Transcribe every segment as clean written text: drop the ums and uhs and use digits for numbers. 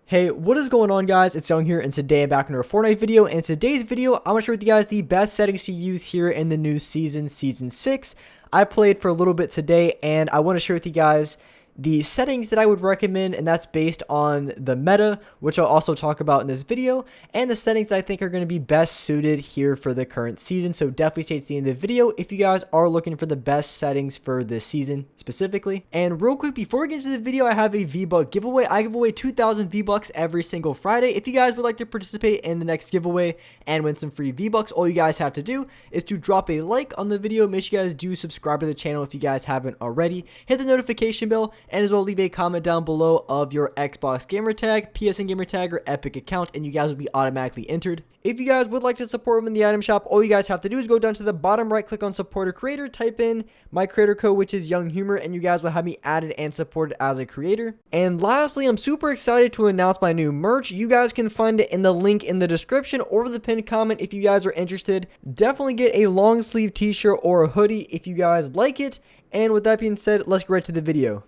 Hey, what is going on, guys? It's Young here, and today I'm back into a Fortnite video. And in today's video, I want to share with you guys the best settings to use here in the new season 6. I played for a little bit today, and I want to share with you guys the settings that I would recommend, and that's based on the meta, which I'll also talk about in this video, and the settings that I think are going to be best suited here for the current season. So definitely stay to the end of the video if you guys are looking for the best settings for this season specifically. And real quick, before we get into the video, I have a V-Buck giveaway. I give away 2,000 V-Bucks every single Friday. If you guys would like to participate in the next giveaway and win some free V-Bucks, all you guys have to do is to drop a like on the video. Make sure you guys do subscribe to the channel if you guys haven't already. Hit the notification bell, and as well leave a comment down below of your Xbox gamer tag, PSN gamer tag, or Epic account, and you guys will be automatically entered. If you guys would like to support them in the item shop, all you guys have to do is go down to the bottom right, click on support a creator, type in my creator code, which is Young Humor, and you guys will have me added and supported as a creator. And lastly, I'm super excited to announce my new merch. You guys can find it in the link in the description or the pinned comment if you guys are interested. Definitely get a long sleeve t-shirt or a hoodie if you guys like it. And with that being said, let's get right to the video.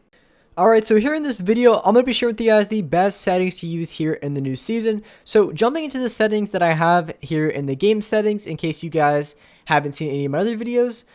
Alright, so here in this video, I'm going to be sharing with you guys the best settings to use here in the new season. So jumping into the settings that I have here in the game settings, in case you guys haven't seen any of my other videos.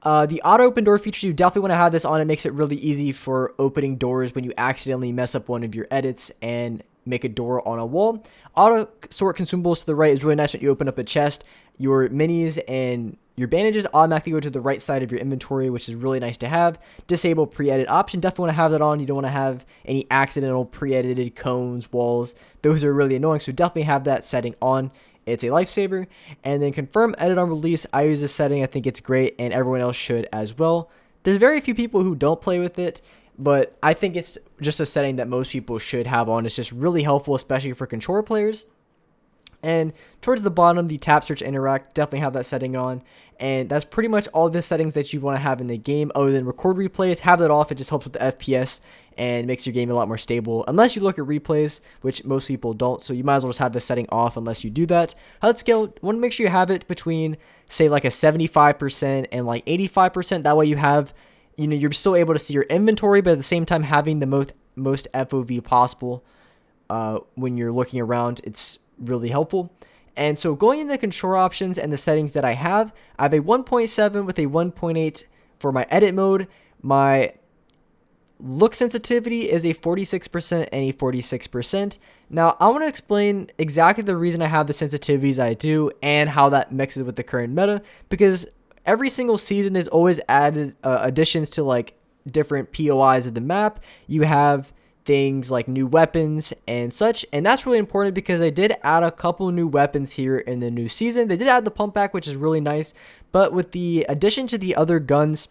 The auto open door feature, you definitely want to have this on. It makes it really easy for opening doors when you accidentally mess up one of your edits and make a door on a wall. Auto sort consumables to the right is really nice when you open up a chest. Your minis and your bandages automatically go to the right side of your inventory, which is really nice to have. Disable pre-edit option. Definitely want to have that on. You don't want to have any accidental pre-edited cones, walls. Those are really annoying, so definitely have that setting on. It's a lifesaver. And then confirm edit on release. I use this setting. I think it's great, and everyone else should as well. There's very few people who don't play with it, but I think it's just a setting that most people should have on. It's just really helpful, especially for controller players. And towards the bottom, the tap, search, interact, definitely have that setting on. And that's pretty much all the settings that you want to have in the game. Other than record replays, have that off. It just helps with the FPS and makes your game a lot more stable. Unless you look at replays, which most people don't. So you might as well just have this setting off unless you do that. HUD scale, want to make sure you have it between, say, like a 75% and like 85%. That way you have, you're still able to see your inventory, but at the same time having the most FOV possible when you're looking around. It's really helpful. And so going into the control options and the settings that I have a 1.7 with a 1.8 for my edit mode. My look sensitivity is a 46% and a 46%. Now I want to explain exactly the reason I have the sensitivities I do and how that mixes with the current meta, because every single season there's always added additions to like different POIs of the map. You have things like new weapons and such, and that's really important because they did add a couple new weapons here in the new season. They did add the pump back, which is really nice, but with the addition to the other guns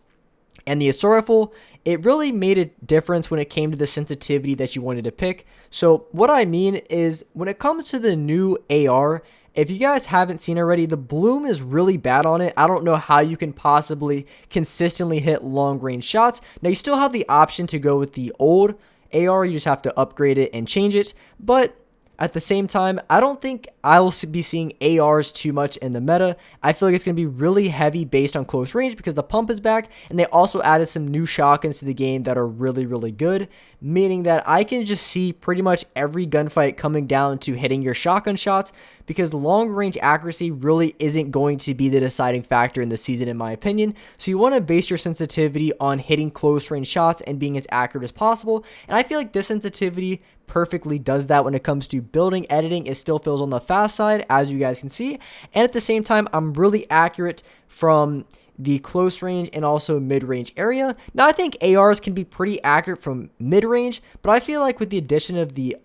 and the assault rifle, it really made a difference when it came to the sensitivity that you wanted to pick. So what I mean is, when it comes to the new AR, if you guys haven't seen already, the bloom is really bad on it. I don't know how you can possibly consistently hit long range shots. Now you still have the option to go with the old AR, you just have to upgrade it and change it, but at the same time, I don't think I'll be seeing ARs too much in the meta. I feel like it's going to be really heavy based on close range because the pump is back, and they also added some new shotguns to the game that are really, really good, meaning that I can just see pretty much every gunfight coming down to hitting your shotgun shots, because long range accuracy really isn't going to be the deciding factor in the season, in my opinion. So you want to base your sensitivity on hitting close range shots and being as accurate as possible, and I feel like this sensitivity perfectly does that when it comes to building. Editing, it still feels on the fast side, as you guys can see, and at the same time I'm really accurate from the close range and also mid-range area. Now I think ARs can be pretty accurate from mid-range, but I feel like with the addition of the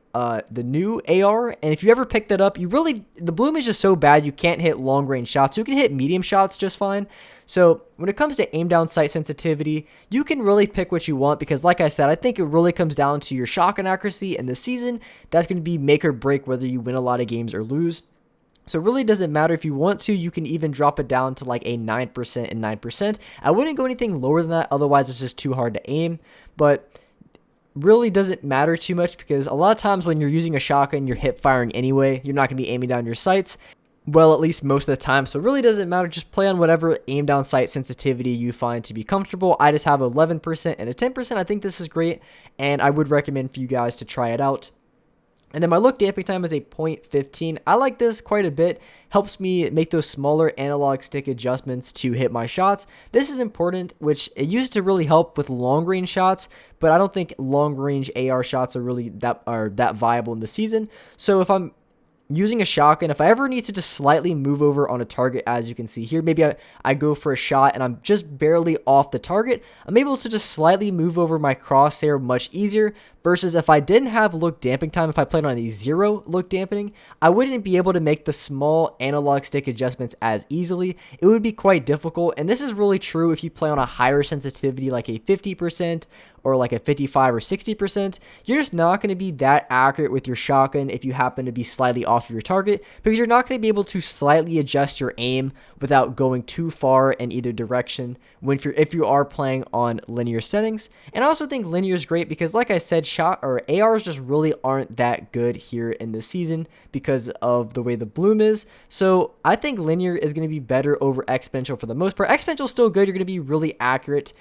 new AR, and if you ever pick that up, the bloom is just so bad you can't hit long range shots. You can hit medium shots just fine. So when it comes to aim down sight sensitivity, you can really pick what you want, because like I said, I think it really comes down to your shotgun accuracy in the season. That's going to be make or break whether you win a lot of games or lose. So it really doesn't matter. If you want to, you can even drop it down to like a 9% and 9%. I wouldn't go anything lower than that, otherwise it's just too hard to aim. But really doesn't matter too much, because a lot of times when you're using a shotgun, you're hip firing anyway. You're not going to be aiming down your sights. Well, at least most of the time. So it really doesn't matter. Just play on whatever aim down sight sensitivity you find to be comfortable. I just have 11% and a 10%. I think this is great, and I would recommend for you guys to try it out. And then my look damping time is a 0.15. I like this quite a bit. Helps me make those smaller analog stick adjustments to hit my shots. This is important, which it used to really help with long range shots, but I don't think long range AR shots are really that viable in the season. So if I'm using a shotgun, if I ever need to just slightly move over on a target, as you can see here, maybe I go for a shot and I'm just barely off the target, I'm able to just slightly move over my crosshair much easier, versus if I didn't have look damping time, if I played on a 0 look dampening, I wouldn't be able to make the small analog stick adjustments as easily. It would be quite difficult, and this is really true if you play on a higher sensitivity like a 50% or like a 55 or 60%. You're just not going to be that accurate with your shotgun if you happen to be slightly off your target, because you're not going to be able to slightly adjust your aim without going too far in either direction if you are playing on linear settings. And I also think linear is great because, like I said, ARs just really aren't that good here in the season because of the way the bloom is. So I think linear is going to be better over exponential for the most part. Exponential is still good. You're going to be really accurate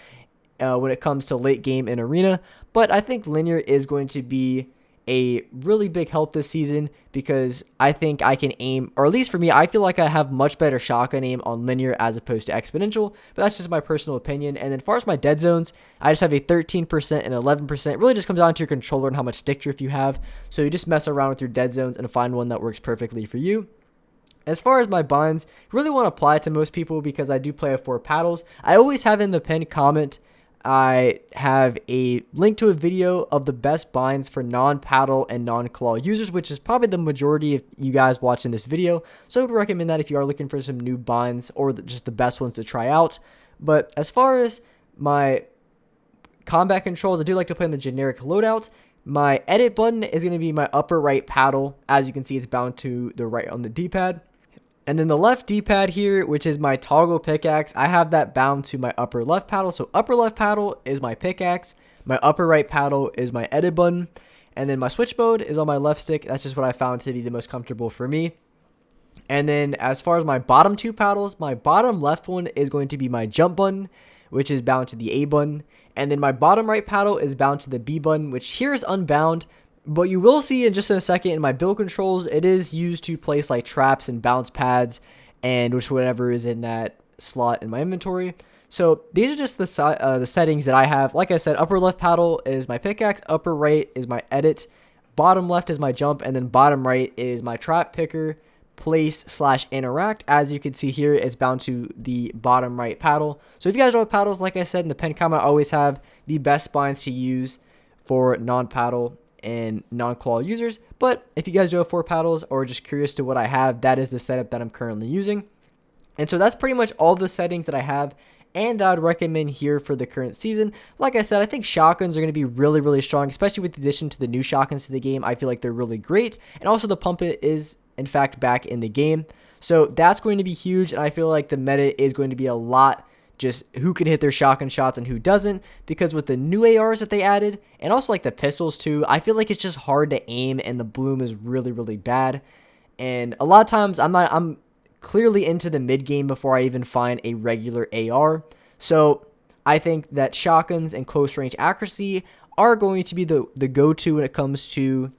when it comes to late game and arena, but I think linear is going to be a really big help this season because I think I can aim, or at least for me, I feel like I have much better shotgun aim on linear as opposed to exponential, but that's just my personal opinion. And then as far as my dead zones, I just have a 13% and 11%. It really just comes down to your controller and how much stick drift you have. So you just mess around with your dead zones and find one that works perfectly for you. As far as my binds, really want to apply it to most people because I do play with 4 paddles. I always have in the pinned comment, I have a link to a video of the best binds for non-paddle and non-claw users, which is probably the majority of you guys watching this video. So I would recommend that if you are looking for some new binds or just the best ones to try out. But as far as my combat controls, I do like to play in the generic loadout. My edit button is going to be my upper right paddle. As you can see, it's bound to the right on the D-pad. And then the left D-pad here, which is my toggle pickaxe, I have that bound to my upper left paddle. So upper left paddle is my pickaxe. My upper right paddle is my edit button. And then my switch mode is on my left stick. That's just what I found to be the most comfortable for me. And then as far as my bottom 2 paddles, my bottom left one is going to be my jump button, which is bound to the A button. And then my bottom right paddle is bound to the B button, which here is unbound. But you will see in just in a second in my build controls, it is used to place like traps and bounce pads and whatever is in that slot in my inventory. So these are just the settings that I have. Like I said, upper left paddle is my pickaxe, upper right is my edit, bottom left is my jump, and then bottom right is my trap picker, place/interact. As you can see here, it's bound to the bottom right paddle. So if you guys know paddles, like I said in the pinned comment, I always have the best spines to use for non-paddle and non-claw users. But if you guys do have 4 paddles or just curious to what I have, that is the setup that I'm currently using. And so that's pretty much all the settings that I have and that I would recommend here for the current season. Like I said, I think shotguns are going to be really, really strong, especially with the addition to the new shotguns to the game. I feel like they're really great. And also the pump it is in fact back in the game. So that's going to be huge. And I feel like the meta is going to be a lot just who can hit their shotgun shots and who doesn't, because with the new ARs that they added, and also like the pistols too, I feel like it's just hard to aim and the bloom is really, really bad. And a lot of times I'm clearly into the mid game before I even find a regular AR. So I think that shotguns and close range accuracy are going to be the go-to when it comes to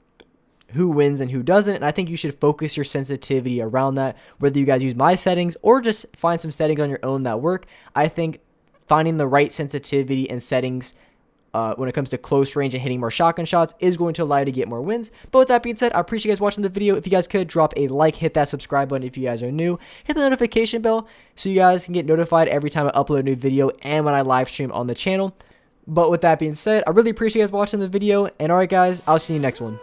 who wins and who doesn't. And I think you should focus your sensitivity around that, whether you guys use my settings or just find some settings on your own that work. I think finding the right sensitivity and settings when it comes to close range and hitting more shotgun shots is going to allow you to get more wins. But with that being said, I appreciate you guys watching the video. If you guys could drop a like, hit that subscribe button if you guys are new, hit the notification bell so you guys can get notified every time I upload a new video and when I live stream on the channel. But with that being said, I really appreciate you guys watching the video. And alright guys, I'll see you next one.